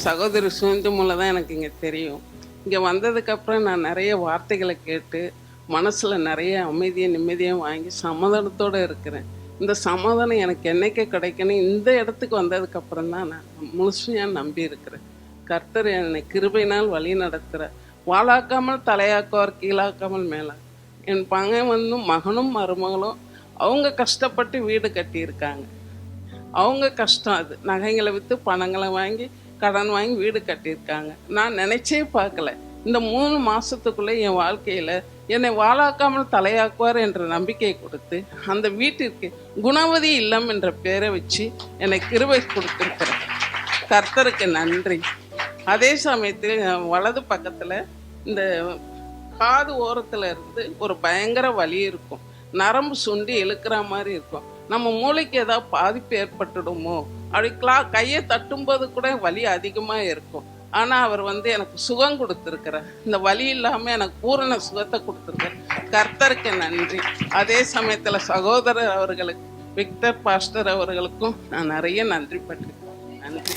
சகோதரி சுயந்து மூலம் தான் எனக்கு இங்கே தெரியும். இங்கே வந்ததுக்கப்புறம் நான் நிறைய வார்த்தைகளை கேட்டு மனசில் நிறைய அமைதியும் நிம்மதியும் வாங்கி சமாதானத்தோடு இருக்கிறேன். இந்த சமாதானம் எனக்கு என்னைக்கு கிடைக்கணும், இந்த இடத்துக்கு வந்ததுக்கப்புறம் தான் நான் முழுமையாக நம்பி இருக்கிறேன். கர்த்தர் என்னை கிருபையினால் வழி நடத்துகிறார். வாழாக்காமல் தலையாக்குவார், கீழாக்காமல் மேலே. என் பையன் வந்து மகனும் மருமகளும் அவங்க கஷ்டப்பட்டு வீடு கட்டியிருக்காங்க. அவங்க கஷ்டம் அது. நகைங்களை விற்று பணங்களை வாங்கி கடன் வாங்கி வீடு கட்டியிருக்காங்க. நான் நினச்சே பார்க்கல இந்த 3 மாதத்துக்குள்ளே என் வாழ்க்கையில் என்னை வாழாக்காமல் தலையாக்குவார் என்ற நம்பிக்கை கொடுத்து அந்த வீட்டிற்கு குணவதி இல்லம் என்ற பேரை வச்சு என்னை கிருபை கொடுத்துருக்கிறேன். கர்த்தருக்கு நன்றி. அதே சமயத்தில் வலது பக்கத்தில் இந்த காது ஓரத்தில் இருந்து ஒரு பயங்கர வலி இருக்கும். நரம்பு சுண்டி இழுக்கிற மாதிரி இருக்கும். நம்ம மூளைக்கு ஏதாவது பாதிப்பு ஏற்பட்டுடுமோ அப்படி கையை தட்டும்போது கூட வலி அதிகமாக இருக்கும். ஆனால் அவர் வந்து எனக்கு சுகம் கொடுத்துருக்கிறார். இந்த வலி இல்லாமல் எனக்கு பூரண சுகத்தை கொடுத்துருக்கார். கர்த்தருக்கு நன்றி. அதே சமயத்தில் சகோதரர் அவர்களுக்கு, விக்டர் பாஸ்டர் அவர்களுக்கும் நான் நிறைய நன்றி பட்டிருக்கேன். நன்றி.